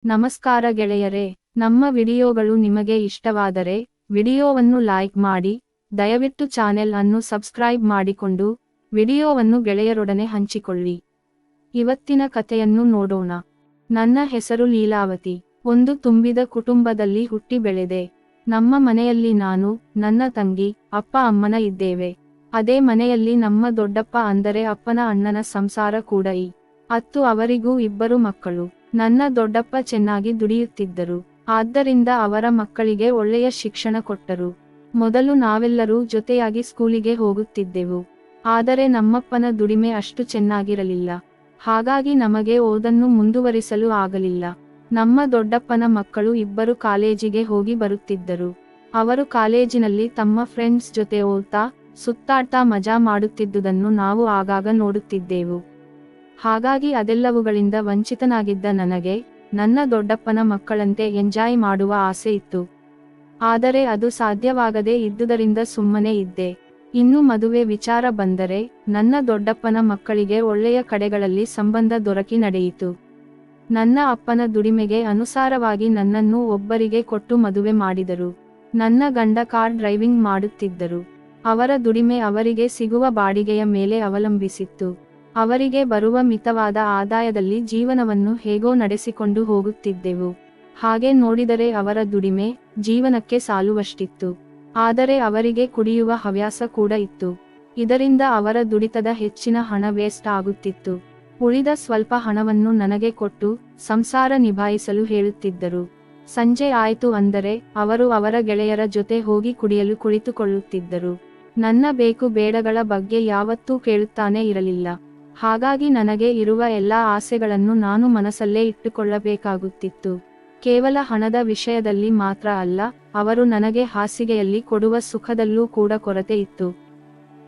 ನಮಸ್ಕಾರ ಗೆಳೆಯರೇ, ನಮ್ಮ ವಿಡಿಯೋಗಳು ನಿಮಗೆ ಇಷ್ಟವಾದರೆ ವಿಡಿಯೋವನ್ನು ಲೈಕ್ ಮಾಡಿ, ದಯವಿಟ್ಟು ಚಾನೆಲ್ ಅನ್ನು ಸಬ್ಸ್ಕ್ರೈಬ್ ಮಾಡಿಕೊಂಡು ವಿಡಿಯೋವನ್ನು ಗೆಳೆಯರೊಡನೆ ಹಂಚಿಕೊಳ್ಳಿ. ಇವತ್ತಿನ ಕಥೆಯನ್ನು ನೋಡೋಣ. ನನ್ನ ಹೆಸರು ಲೀಲಾವತಿ. ಒಂದು ತುಂಬಿದ ಕುಟುಂಬದಲ್ಲಿ ಹುಟ್ಟಿ ಬೆಳೆದೆ. ನಮ್ಮ ಮನೆಯಲ್ಲಿ ನಾನು, ನನ್ನ ತಂಗಿ, ಅಪ್ಪ ಅಮ್ಮನ ಇದ್ದೇವೆ. ಅದೇ ಮನೆಯಲ್ಲಿ ನಮ್ಮ ದೊಡ್ಡಪ್ಪ ಅಂದರೆ ಅಪ್ಪನ ಅಣ್ಣನ ಸಂಸಾರ ಕೂಡ ಅತ್ತು. ಅವರಿಗೂ ಇಬ್ಬರು ಮಕ್ಕಳು. ನನ್ನ ದೊಡ್ಡಪ್ಪ ಚೆನ್ನಾಗಿ ದುಡಿಯುತ್ತಿದ್ದರು. ಆದ್ದರಿಂದ ಅವರ ಮಕ್ಕಳಿಗೆ ಒಳ್ಳೆಯ ಶಿಕ್ಷಣ ಕೊಟ್ಟರು. ಮೊದಲು ನಾವೆಲ್ಲರೂ ಜೊತೆಯಾಗಿ ಸ್ಕೂಲಿಗೆ ಹೋಗುತ್ತಿದ್ದೆವು. ಆದರೆ ನಮ್ಮಪ್ಪನ ದುಡಿಮೆ ಅಷ್ಟು ಚೆನ್ನಾಗಿರಲಿಲ್ಲ. ಹಾಗಾಗಿ ನಮಗೆ ಓದನ್ನು ಮುಂದುವರಿಸಲು ಆಗಲಿಲ್ಲ. ನಮ್ಮ ದೊಡ್ಡಪ್ಪನ ಮಕ್ಕಳು ಇಬ್ಬರು ಕಾಲೇಜಿಗೆ ಹೋಗಿ ಬರುತ್ತಿದ್ದರು. ಅವರು ಕಾಲೇಜಿನಲ್ಲಿ ತಮ್ಮ ಫ್ರೆಂಡ್ಸ್ ಜೊತೆ ಓದ್ತಾ, ಸುತ್ತಾಡ್ತಾ ಮಜಾ ಮಾಡುತ್ತಿದ್ದುದನ್ನು ನಾವು ಆಗಾಗ ನೋಡುತ್ತಿದ್ದೆವು. ಹಾಗಾಗಿ ಅದೆಲ್ಲವುಗಳಿಂದ ವಂಚಿತನಾಗಿದ್ದ ನನಗೆ ನನ್ನ ದೊಡ್ಡಪ್ಪನ ಮಕ್ಕಳಂತೆ ಎಂಜಾಯ್ ಮಾಡುವ ಆಸೆ ಇತ್ತು. ಆದರೆ ಅದು ಸಾಧ್ಯವಾಗದೇ ಇದ್ದುದರಿಂದ ಸುಮ್ಮನೆ ಇದ್ದೆ. ಇನ್ನು ಮದುವೆ ವಿಚಾರ ಬಂದರೆ ನನ್ನ ದೊಡ್ಡಪ್ಪನ ಮಕ್ಕಳಿಗೆ ಒಳ್ಳೆಯ ಕಡೆಗಳಲ್ಲಿ ಸಂಬಂಧ ದೊರಕಿ ನಡೆಯಿತು. ನನ್ನ ಅಪ್ಪನ ದುಡಿಮೆಗೆ ಅನುಸಾರವಾಗಿ ನನ್ನನ್ನು ಒಬ್ಬರಿಗೆ ಕೊಟ್ಟು ಮದುವೆ ಮಾಡಿದರು. ನನ್ನ ಗಂಡ ಕಾರ್ ಡ್ರೈವಿಂಗ್ ಮಾಡುತ್ತಿದ್ದರು. ಅವರ ದುಡಿಮೆ ಅವರಿಗೆ ಸಿಗುವ ಬಾಡಿಗೆಯ ಮೇಲೆ ಅವಲಂಬಿಸಿತ್ತು. ಅವರಿಗೆ ಬರುವ ಮಿತವಾದ ಆದಾಯದಲ್ಲಿ ಜೀವನವನ್ನು ಹೇಗೋ ನಡೆಸಿಕೊಂಡು ಹೋಗುತ್ತಿದ್ದೆವು. ಹಾಗೆ ನೋಡಿದರೆ ಅವರ ದುಡಿಮೆ ಜೀವನಕ್ಕೆ ಸಾಲುವಷ್ಟಿತ್ತು. ಆದರೆ ಅವರಿಗೆ ಕುಡಿಯುವ ಹವ್ಯಾಸ ಕೂಡ ಇತ್ತು. ಇದರಿಂದ ಅವರ ದುಡಿತದ ಹೆಚ್ಚಿನ ಹಣ ವೇಸ್ಟ್ ಆಗುತ್ತಿತ್ತು. ಉಳಿದ ಸ್ವಲ್ಪ ಹಣವನ್ನು ನನಗೆ ಕೊಟ್ಟು ಸಂಸಾರ ನಿಭಾಯಿಸಲು ಹೇಳುತ್ತಿದ್ದರು. ಸಂಜೆ ಆಯ್ತು ಅಂದರೆ ಅವರು ಅವರ ಗೆಳೆಯರ ಜೊತೆ ಹೋಗಿ ಕುಡಿಯಲು ಕುಳಿತುಕೊಳ್ಳುತ್ತಿದ್ದರು. ನನ್ನ ಬೇಕು ಬೇಡಗಳ ಬಗ್ಗೆ ಯಾವತ್ತೂ ಕೇಳುತ್ತಾನೆ ಇರಲಿಲ್ಲ. ಹಾಗಾಗಿ ನನಗೆ ಇರುವ ಎಲ್ಲ ಆಸೆಗಳನ್ನು ನಾನು ಮನಸ್ಸಲ್ಲೇ ಇಟ್ಟುಕೊಳ್ಳಬೇಕಾಗುತ್ತಿತ್ತು. ಕೇವಲ ಹಣದ ವಿಷಯದಲ್ಲಿ ಮಾತ್ರ ಅಲ್ಲ, ಅವರು ನನಗೆ ಹಾಸಿಗೆಯಲ್ಲಿ ಕೊಡುವ ಸುಖದಲ್ಲೂ ಕೂಡ ಕೊರತೆ ಇತ್ತು.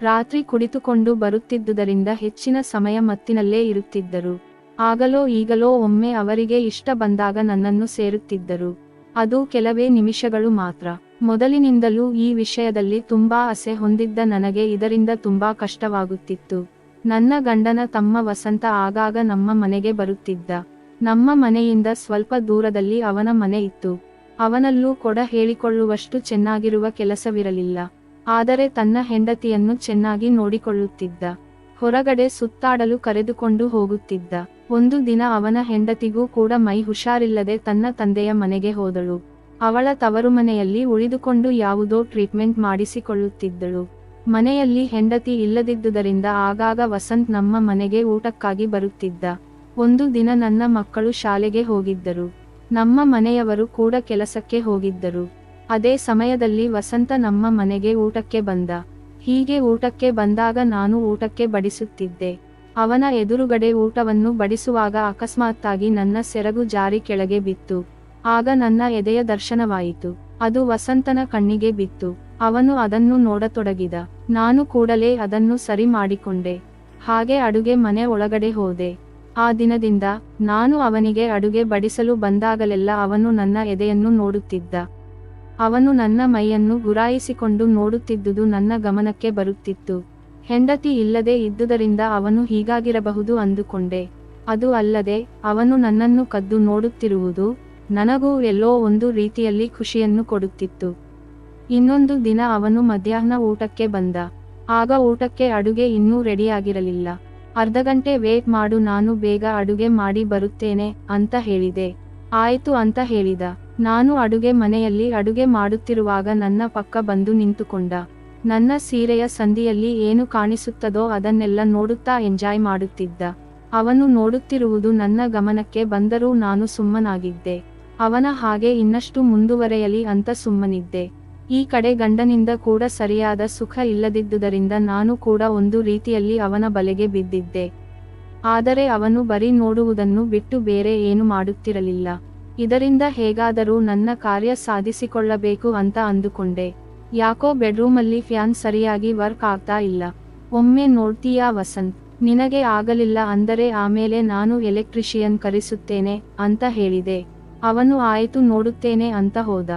ರಾತ್ರಿ ಕುಳಿತುಕೊಂಡು ಬರುತ್ತಿದ್ದುದರಿಂದ ಹೆಚ್ಚಿನ ಸಮಯ ಮತ್ತಿನಲ್ಲೇ ಇರುತ್ತಿದ್ದರು. ಆಗಲೋ ಈಗಲೋ ಒಮ್ಮೆ ಅವರಿಗೆ ಇಷ್ಟ ಬಂದಾಗ ನನ್ನನ್ನು ಸೇರುತ್ತಿದ್ದರು. ಅದು ಕೆಲವೇ ನಿಮಿಷಗಳು ಮಾತ್ರ. ಮೊದಲಿನಿಂದಲೂ ಈ ವಿಷಯದಲ್ಲಿ ತುಂಬಾ ಆಸೆ ಹೊಂದಿದ್ದ ನನಗೆ ಇದರಿಂದ ತುಂಬಾ ಕಷ್ಟವಾಗುತ್ತಿತ್ತು. ನನ್ನ ಗಂಡನ ತಮ್ಮ ವಸಂತ ಆಗಾಗ ನಮ್ಮ ಮನೆಗೆ ಬರುತ್ತಿದ್ದ. ನಮ್ಮ ಮನೆಯಿಂದ ಸ್ವಲ್ಪ ದೂರದಲ್ಲಿ ಅವನ ಮನೆ ಇತ್ತು. ಅವನಲ್ಲೂ ಕೂಡ ಹೇಳಿಕೊಳ್ಳುವಷ್ಟು ಚೆನ್ನಾಗಿರುವ ಕೆಲಸವಿರಲಿಲ್ಲ. ಆದರೆ ತನ್ನ ಹೆಂಡತಿಯನ್ನು ಚೆನ್ನಾಗಿ ನೋಡಿಕೊಳ್ಳುತ್ತಿದ್ದ. ಹೊರಗಡೆ ಸುತ್ತಾಡಲು ಕರೆದುಕೊಂಡು ಹೋಗುತ್ತಿದ್ದ. ಒಂದು ದಿನ ಅವನ ಹೆಂಡತಿಗೂ ಕೂಡ ಮೈ ಹುಷಾರಿಲ್ಲದೆ ತನ್ನ ತಂದೆಯ ಮನೆಗೆ ಹೋದಳು. ಅವಳ ತವರುಮನೆಯಲ್ಲಿ ಉಳಿದುಕೊಂಡು ಯಾವುದೋ ಟ್ರೀಟ್ಮೆಂಟ್ ಮಾಡಿಸಿಕೊಳ್ಳುತ್ತಿದ್ದಳು. ಮನೆಯಲ್ಲಿ ಹೆಂಡತಿ ಇಲ್ಲದಿದ್ದುದರಿಂದ ಆಗಾಗ ವಸಂತ್ ನಮ್ಮ ಮನೆಗೆ ಊಟಕ್ಕಾಗಿ ಬರುತ್ತಿದ್ದ. ಒಂದು ದಿನ ನನ್ನ ಮಕ್ಕಳು ಶಾಲೆಗೆ ಹೋಗಿದ್ದರು. ನಮ್ಮ ಮನೆಯವರು ಕೂಡ ಕೆಲಸಕ್ಕೆ ಹೋಗಿದ್ದರು. ಅದೇ ಸಮಯದಲ್ಲಿ ವಸಂತ ನಮ್ಮ ಮನೆಗೆ ಊಟಕ್ಕೆ ಬಂದ. ಹೀಗೆ ಊಟಕ್ಕೆ ಬಂದಾಗ ನಾನು ಊಟಕ್ಕೆ ಬಡಿಸುತ್ತಿದ್ದೆ. ಅವನ ಎದುರುಗಡೆ ಊಟವನ್ನು ಬಡಿಸುವಾಗ ಅಕಸ್ಮಾತ್ತಾಗಿ ನನ್ನ ಸೆರಗು ಜಾರಿ ಕೆಳಗೆ ಬಿತ್ತು. ಆಗ ನನ್ನ ಎದೆಯ ದರ್ಶನವಾಯಿತು. ಅದು ವಸಂತನ ಕಣ್ಣಿಗೆ ಬಿತ್ತು. ಅವನು ಅದನ್ನು ನೋಡತೊಡಗಿದ. ನಾನು ಕೂಡಲೇ ಅದನ್ನು ಸರಿ ಮಾಡಿಕೊಂಡೆ. ಹಾಗೆ ಅಡುಗೆ ಮನೆ ಒಳಗಡೆ ಹೋದೆ. ಆ ದಿನದಿಂದ ನಾನು ಅವನಿಗೆ ಅಡುಗೆ ಬಡಿಸಲು ಬಂದಾಗಲೆಲ್ಲ ಅವನು ನನ್ನ ಎದೆಯನ್ನು ನೋಡುತ್ತಿದ್ದ. ಅವನು ನನ್ನ ಮೈಯನ್ನು ಗುರಾಯಿಸಿಕೊಂಡು ನೋಡುತ್ತಿದ್ದುದು ನನ್ನ ಗಮನಕ್ಕೆ ಬರುತ್ತಿತ್ತು. ಹೆಂಡತಿ ಇಲ್ಲದೆ ಇದ್ದುದರಿಂದ ಅವನು ಹೀಗಾಗಿರಬಹುದು ಅಂದುಕೊಂಡೆ. ಅದು ಅಲ್ಲದೆ ಅವನು ನನ್ನನ್ನು ಕದ್ದು ನೋಡುತ್ತಿರುವುದು ನನಗೂ ಎಲ್ಲೋ ಒಂದು ರೀತಿಯಲ್ಲಿ ಖುಷಿಯನ್ನು ಕೊಡುತ್ತಿತ್ತು. ಇನ್ನೊಂದು ದಿನ ಅವನು ಮಧ್ಯಾಹ್ನ ಊಟಕ್ಕೆ ಬಂದ. ಆಗ ಊಟಕ್ಕೆ ಅಡುಗೆ ಇನ್ನೂ ರೆಡಿಯಾಗಿರಲಿಲ್ಲ. ಅರ್ಧ ಗಂಟೆ ವೇಟ್ ಮಾಡು, ನಾನು ಬೇಗ ಅಡುಗೆ ಮಾಡಿ ಬರುತ್ತೇನೆ ಅಂತ ಹೇಳಿದೆ. ಆಯ್ತು ಅಂತ ಹೇಳಿದ. ನಾನು ಅಡುಗೆ ಮನೆಯಲ್ಲಿ ಅಡುಗೆ ಮಾಡುತ್ತಿರುವಾಗ ನನ್ನ ಪಕ್ಕ ಬಂದು ನಿಂತುಕೊಂಡ. ನನ್ನ ಸೀರೆಯ ಸಂದಿಯಲ್ಲಿ ಏನು ಕಾಣಿಸುತ್ತದೋ ಅದನ್ನೆಲ್ಲ ನೋಡುತ್ತಾ ಎಂಜಾಯ್ ಮಾಡುತ್ತಿದ್ದ. ಅವನು ನೋಡುತ್ತಿರುವುದು ನನ್ನ ಗಮನಕ್ಕೆ ಬಂದರೂ ನಾನು ಸುಮ್ಮನಾಗಿದ್ದೆ. ಅವನ ಹಾಗೆ ಇನ್ನಷ್ಟು ಮುಂದುವರೆಯಲಿ ಅಂತ ಸುಮ್ಮನಿದ್ದೆ. ಈ ಕಡೆ ಗಂಡನಿಂದ ಕೂಡ ಸರಿಯಾದ ಸುಖ ಇಲ್ಲದಿದ್ದುದರಿಂದ ನಾನು ಕೂಡ ಒಂದು ರೀತಿಯಲ್ಲಿ ಅವನ ಬಲೆಗೆ ಬಿದ್ದಿದ್ದೆ. ಆದರೆ ಅವನು ಬರೀ ನೋಡುವುದನ್ನು ಬಿಟ್ಟು ಬೇರೆ ಏನು ಮಾಡುತ್ತಿರಲಿಲ್ಲ. ಇದರಿಂದ ಹೇಗಾದರೂ ನನ್ನ ಕಾರ್ಯ ಸಾಧಿಸಿಕೊಳ್ಳಬೇಕು ಅಂತ ಅಂದುಕೊಂಡೆ. ಯಾಕೋ ಬೆಡ್ರೂಮಲ್ಲಿ ಫ್ಯಾನ್ ಸರಿಯಾಗಿ ವರ್ಕ್ ಆಗ್ತಾ ಇಲ್ಲ. ಒಮ್ಮೆ ನೋಡ್ತೀಯಾ ವಸಂತ್, ನಿನಗೆ ಆಗಲಿಲ್ಲ ಅಂದರೆ ಆಮೇಲೆ ನಾನು ಎಲೆಕ್ಟ್ರಿಷಿಯನ್ ಕರೆಸುತ್ತೇನೆ ಅಂತ ಹೇಳಿದೆ. ಅವನು ಆಯ್ತು ನೋಡುತ್ತೇನೆ ಅಂತ ಹೋದ.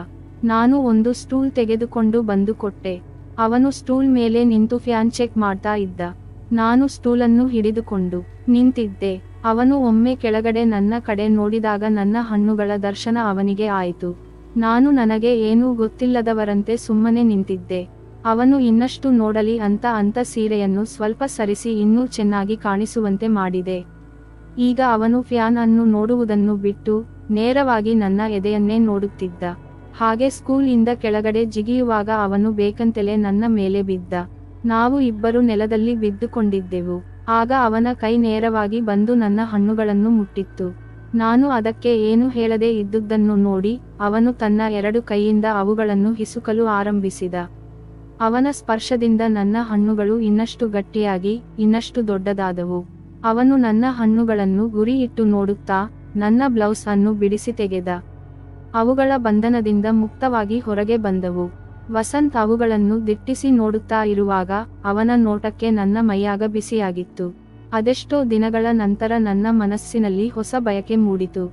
ನಾನು ಒಂದು ಸ್ಟೂಲ್ ತೆಗೆದುಕೊಂಡು ಬಂದು ಕೊಟ್ಟೆ. ಅವನು ಸ್ಟೂಲ್ ಮೇಲೆ ನಿಂತು ಫ್ಯಾನ್ ಚೆಕ್ ಮಾಡ್ತಾ ಇದ್ದ. ನಾನು ಸ್ಟೂಲನ್ನು ಹಿಡಿದುಕೊಂಡು ನಿಂತಿದ್ದೆ. ಅವನು ಒಮ್ಮೆ ಕೆಳಗಡೆ ನನ್ನ ಕಡೆ ನೋಡಿದಾಗ ನನ್ನ ಹಣ್ಣುಗಳ ದರ್ಶನ ಅವನಿಗೆ ಆಯಿತು. ನಾನು ನನಗೆ ಏನೂ ಗೊತ್ತಿಲ್ಲದವರಂತೆ ಸುಮ್ಮನೆ ನಿಂತಿದ್ದೆ. ಅವನು ಇನ್ನಷ್ಟು ನೋಡಲಿ ಅಂತ ಸೀರೆಯನ್ನು ಸ್ವಲ್ಪ ಸರಿಸಿ ಇನ್ನೂ ಚೆನ್ನಾಗಿ ಕಾಣಿಸುವಂತೆ ಮಾಡಿದೆ. ಈಗ ಅವನು ಫ್ಯಾನ್ ಅನ್ನು ನೋಡುವುದನ್ನು ಬಿಟ್ಟು ನೇರವಾಗಿ ನನ್ನ ಎದೆಯನ್ನೇ ನೋಡುತ್ತಿದ್ದ. ಹಾಗೆ ಸ್ಕೂಲ್ ಇಂದ ಕೆಳಗಡೆ ಜಿಗಿಯುವಾಗ ಅವನು ಬೇಕಂತಲೇ ನನ್ನ ಮೇಲೆ ಬಿದ್ದ. ನಾವು ಇಬ್ಬರು ನೆಲದಲ್ಲಿ ಬಿದ್ದುಕೊಂಡಿದ್ದೆವು. ಆಗ ಅವನ ಕೈ ನೇರವಾಗಿ ಬಂದು ನನ್ನ ಹಣ್ಣುಗಳನ್ನು ಮುಟ್ಟಿತ್ತು. ನಾನು ಅದಕ್ಕೆ ಏನು ಹೇಳದೆ ಇದ್ದುದನ್ನು ನೋಡಿ ಅವನು ತನ್ನ 2 ಕೈಯಿಂದ ಅವುಗಳನ್ನು ಹಿಸುಕಲು ಆರಂಭಿಸಿದ. ಅವನ ಸ್ಪರ್ಶದಿಂದ ನನ್ನ ಹಣ್ಣುಗಳು ಇನ್ನಷ್ಟು ಗಟ್ಟಿಯಾಗಿ ಇನ್ನಷ್ಟು ದೊಡ್ಡದಾದವು. ಅವನು ನನ್ನ ಹಣ್ಣುಗಳನ್ನು ಗುರಿ ಇಟ್ಟು ನೋಡುತ್ತಾ ನನ್ನ ಬ್ಲೌಸ್ ಅನ್ನು ಬಿಡಿಸಿ ತೆಗೆದ. ಅವುಗಳ ಬಂಧನದಿಂದ ಮುಕ್ತವಾಗಿ ಹೊರಗೆ ಬಂದವು. ವಸಂತ್ ಅವುಗಳನ್ನು ದಿಟ್ಟಿಸಿ ನೋಡುತ್ತಾ ಇರುವಾಗ ಅವನ ನೋಟಕ್ಕೆ ನನ್ನ ಮೈಯಾಗ ಬಿಸಿಯಾಗಿತ್ತು. ಅದೆಷ್ಟೋ ದಿನಗಳ ನಂತರ ನನ್ನ ಮನಸ್ಸಿನಲ್ಲಿ ಹೊಸ ಬಯಕೆ ಮೂಡಿತು.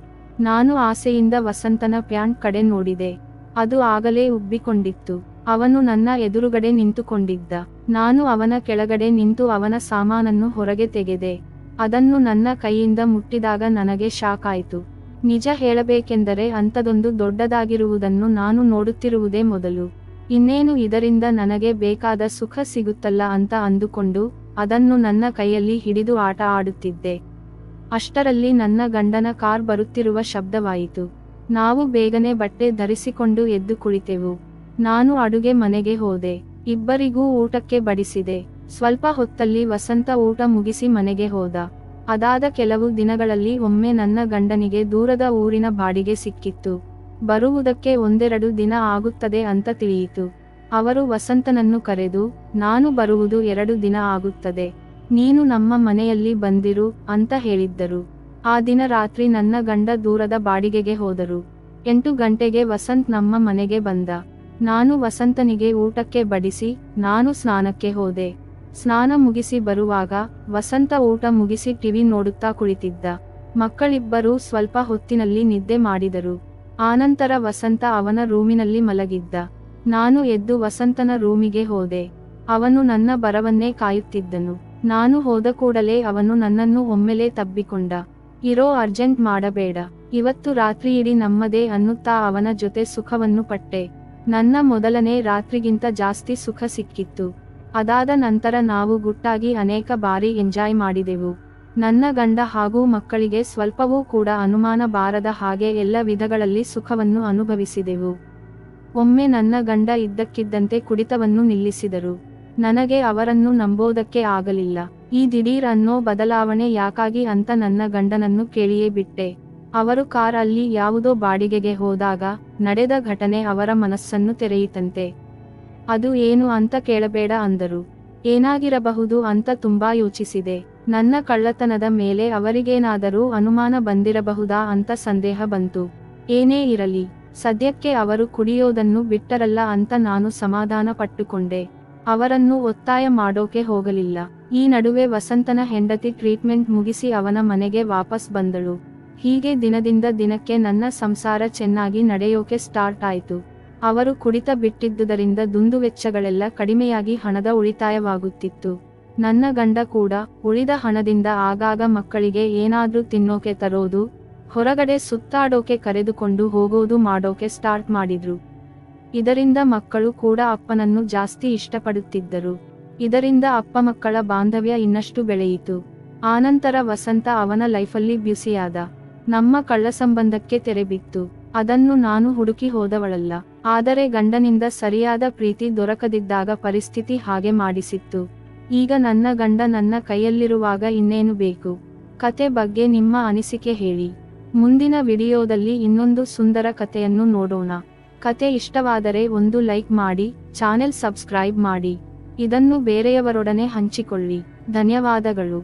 ನಾನು ಆಸೆಯಿಂದ ವಸಂತನ ಪ್ಯಾಂಟ್ ಕಡೆ ನೋಡಿದೆ. ಅದು ಆಗಲೇ ಉಬ್ಬಿಕೊಂಡಿತ್ತು. ಅವನು ನನ್ನ ಎದುರುಗಡೆ ನಿಂತುಕೊಂಡಿದ್ದ. ನಾನು ಅವನ ಕೆಳಗಡೆ ನಿಂತು ಅವನ ಸಾಮಾನನ್ನು ಹೊರಗೆ ತೆಗೆದೆ. ಅದನ್ನು ನನ್ನ ಕೈಯಿಂದ ಮುಟ್ಟಿದಾಗ ನನಗೆ ಶಾಕ್ ಆಯಿತು. ನಿಜ ಹೇಳಬೇಕೆಂದರೆ ಅಂಥದೊಂದು ದೊಡ್ಡದಾಗಿರುವುದನ್ನು ನಾನು ನೋಡುತ್ತಿರುವುದೇ ಮೊದಲು. ಇನ್ನೇನು ಇದರಿಂದ ನನಗೆ ಬೇಕಾದ ಸುಖ ಸಿಗುತ್ತಲ್ಲ ಅಂತ ಅಂದುಕೊಂಡು ಅದನ್ನು ನನ್ನ ಕೈಯಲ್ಲಿ ಹಿಡಿದು ಆಟ ಆಡುತ್ತಿದ್ದೆ. ಅಷ್ಟರಲ್ಲಿ ನನ್ನ ಗಂಡನ ಕಾರ್ ಬರುತ್ತಿರುವ ಶಬ್ದವಾಯಿತು. ನಾವು ಬೇಗನೆ ಬಟ್ಟೆ ಧರಿಸಿಕೊಂಡು ಎದ್ದು ಕುಳಿತೆವು. ನಾನು ಅಡುಗೆ ಮನೆಗೆ ಹೋದೆ. ಇಬ್ಬರಿಗೂ ಊಟಕ್ಕೆ ಬಡಿಸಿದೆ. ಸ್ವಲ್ಪ ಹೊತ್ತಲ್ಲಿ ವಸಂತ ಊಟ ಮುಗಿಸಿ ಮನೆಗೆ ಹೋದ. ಅದಾದ ಕೆಲವು ದಿನಗಳಲ್ಲಿ ಒಮ್ಮೆ ನನ್ನ ಗಂಡನಿಗೆ ದೂರದ ಊರಿನ ಬಾಡಿಗೆ ಸಿಕ್ಕಿತ್ತು. ಬರುವುದಕ್ಕೆ 1-2 ದಿನ ಆಗುತ್ತದೆ ಅಂತ ತಿಳಿಯಿತು. ಅವರು ವಸಂತನನ್ನು ಕರೆದು, ನಾನು ಬರುವುದು 2 ದಿನ ಆಗುತ್ತದೆ, ನೀನು ನಮ್ಮ ಮನೆಯಲ್ಲಿ ಬಂದಿರು ಅಂತ ಹೇಳಿದ್ದರು. ಆ ದಿನ ರಾತ್ರಿ ನನ್ನ ಗಂಡ ದೂರದ ಬಾಡಿಗೆಗೆ ಹೋದರು. 8 ಗಂಟೆಗೆ ವಸಂತ್ ನಮ್ಮ ಮನೆಗೆ ಬಂದ. ನಾನು ವಸಂತನಿಗೆ ಊಟಕ್ಕೆ ಬಡಿಸಿ ನಾನು ಸ್ನಾನಕ್ಕೆ ಹೋದೆ. ಸ್ನಾನ ಮುಗಿಸಿ ಬರುವಾಗ ವಸಂತ ಊಟ ಮುಗಿಸಿ ಟಿವಿ ನೋಡುತ್ತಾ ಕುಳಿತಿದ್ದ. ಮಕ್ಕಳಿಬ್ಬರೂ ಸ್ವಲ್ಪ ಹೊತ್ತಿನಲ್ಲಿ ನಿದ್ದೆ ಮಾಡಿದರು. ಆನಂತರ ವಸಂತ ಅವನ ರೂಮಿನಲ್ಲಿ ಮಲಗಿದ್ದ. ನಾನು ಎದ್ದು ವಸಂತನ ರೂಮಿಗೆ ಹೋದೆ. ಅವನು ನನ್ನ ಬರವನ್ನೇ ಕಾಯುತ್ತಿದ್ದನು. ನಾನು ಹೋದ ಕೂಡಲೇ ಅವನು ನನ್ನನ್ನು ಒಮ್ಮೆಲೇ ತಬ್ಬಿಕೊಂಡ. ಇರೋ, ಅರ್ಜೆಂಟ್ ಮಾಡಬೇಡ, ಇವತ್ತು ರಾತ್ರಿಯಿಡೀ ನಮ್ಮದೇ ಅನ್ನುತ್ತಾ ಅವನ ಜೊತೆ ಸುಖವನ್ನು ಪಟ್ಟೆ. ನನ್ನ ಮೊದಲನೇ ರಾತ್ರಿಗಿಂತ ಜಾಸ್ತಿ ಸುಖ ಸಿಕ್ಕಿತ್ತು. ಅದಾದ ನಂತರ ನಾವು ಗುಟ್ಟಾಗಿ ಅನೇಕ ಬಾರಿ ಎಂಜಾಯ್ ಮಾಡಿದೆವು. ನನ್ನ ಗಂಡ ಹಾಗೂ ಮಕ್ಕಳಿಗೆ ಸ್ವಲ್ಪವೂ ಕೂಡ ಅನುಮಾನ ಬಾರದ ಹಾಗೆ ಎಲ್ಲ ವಿಧಗಳಲ್ಲಿ ಸುಖವನ್ನು ಅನುಭವಿಸಿದೆವು. ಒಮ್ಮೆ ನನ್ನ ಗಂಡ ಇದ್ದಕ್ಕಿದ್ದಂತೆ ಕುಡಿತವನ್ನು ನಿಲ್ಲಿಸಿದರು. ನನಗೆ ಅವರನ್ನು ನಂಬೋದಕ್ಕೆ ಆಗಲಿಲ್ಲ. ಈ ದಿಢೀರ್ ಅನ್ನೋ ಬದಲಾವಣೆ ಯಾಕಾಗಿ ಅಂತ ನನ್ನ ಗಂಡನನ್ನು ಕೇಳಿಯೇ ಬಿಟ್ಟೆ. ಅವರು ಕಾರ್ ಅಲ್ಲಿ ಯಾವುದೋ ಬಾಡಿಗೆಗೆ ಹೋದಾಗ ನಡೆದ ಘಟನೆ ಅವರ ಮನಸ್ಸನ್ನು ತೆರೆಯಿತಂತೆ. ಅದು ಏನು ಅಂತ ಕೇಳಬೇಡ ಅಂದರು. ಏನಾಗಿರಬಹುದು ಅಂತ ತುಂಬಾ ಯೋಚಿಸಿದೆ. ನನ್ನ ಕಳ್ಳತನದ ಮೇಲೆ ಅವರಿಗೇನಾದರೂ ಅನುಮಾನ ಬಂದಿರಬಹುದಾ ಅಂತ ಸಂದೇಹ ಬಂತು. ಏನೇ ಇರಲಿ, ಸದ್ಯಕ್ಕೆ ಅವರು ಕುಡಿಯೋದನ್ನು ಬಿಟ್ಟರಲ್ಲ ಅಂತ ನಾನು ಸಮಾಧಾನ ಪಟ್ಟುಕೊಂಡೆ. ಅವರನ್ನು ಒತ್ತಾಯ ಮಾಡೋಕೆ ಹೋಗಲಿಲ್ಲ. ಈ ನಡುವೆ ವಸಂತನ ಹೆಂಡತಿ ಟ್ರೀಟ್ಮೆಂಟ್ ಮುಗಿಸಿ ಅವನ ಮನೆಗೆ ವಾಪಸ್ ಬಂದಳು. ಹೀಗೆ ದಿನದಿಂದ ದಿನಕ್ಕೆ ನನ್ನ ಸಂಸಾರ ಚೆನ್ನಾಗಿ ನಡೆಯೋಕೆ ಸ್ಟಾರ್ಟ್ ಆಯಿತು. ಅವರು ಕುಡಿತ ಬಿಟ್ಟಿದ್ದುದರಿಂದ ದುಂದುವೆಚ್ಚಗಳೆಲ್ಲ ಕಡಿಮೆಯಾಗಿ ಹಣದ ಉಳಿತಾಯವಾಗುತ್ತಿತ್ತು. ನನ್ನ ಗಂಡ ಕೂಡ ಉಳಿದ ಹಣದಿಂದ ಆಗಾಗ ಮಕ್ಕಳಿಗೆ ಏನಾದ್ರೂ ತಿನ್ನೋಕೆ ತರೋದು, ಹೊರಗಡೆ ಸುತ್ತಾಡೋಕೆ ಕರೆದುಕೊಂಡು ಹೋಗೋದು ಮಾಡೋಕೆ ಸ್ಟಾರ್ಟ್ ಮಾಡಿದ್ರು. ಇದರಿಂದ ಮಕ್ಕಳು ಕೂಡ ಅಪ್ಪನನ್ನು ಜಾಸ್ತಿ ಇಷ್ಟಪಡುತ್ತಿದ್ದರು. ಇದರಿಂದ ಅಪ್ಪ ಮಕ್ಕಳ ಬಾಂಧವ್ಯ ಇನ್ನಷ್ಟು ಬೆಳೆಯಿತು. ಆನಂತರ ವಸಂತ ಅವನ ಲೈಫಲ್ಲಿ ಬ್ಯುಸಿಯಾದ. ನಮ್ಮ ಕಳ್ಳ ಸಂಬಂಧಕ್ಕೆ ತೆರೆ ಬಿತ್ತು. ಅದನ್ನು ನಾನು ಹುಡುಕಿ ಹೋದವಳಲ್ಲ. ಆದರೆ ಗಂಡನಿಂದ ಸರಿಯಾದ ಪ್ರೀತಿ ದೊರಕದಿದ್ದಾಗ ಪರಿಸ್ಥಿತಿ ಹಾಗೆ ಮಾಡಿಸಿತ್ತು. ಈಗ ನನ್ನ ಗಂಡ ನನ್ನ ಕೈಯಲ್ಲಿರುವಾಗ ಇನ್ನೇನು ಬೇಕು? ಕತೆ ಬಗ್ಗೆ ನಿಮ್ಮ ಅನಿಸಿಕೆ ಹೇಳಿ. ಮುಂದಿನ ವಿಡಿಯೋದಲ್ಲಿ ಇನ್ನೊಂದು ಸುಂದರ ಕತೆಯನ್ನು ನೋಡೋಣ. ಕತೆ ಇಷ್ಟವಾದರೆ ಒಂದು ಲೈಕ್ ಮಾಡಿ, ಚಾನೆಲ್ ಸಬ್ಸ್ಕ್ರೈಬ್ ಮಾಡಿ. ಇದನ್ನು ಬೇರೆಯವರೊಡನೆ ಹಂಚಿಕೊಳ್ಳಿ. ಧನ್ಯವಾದಗಳು.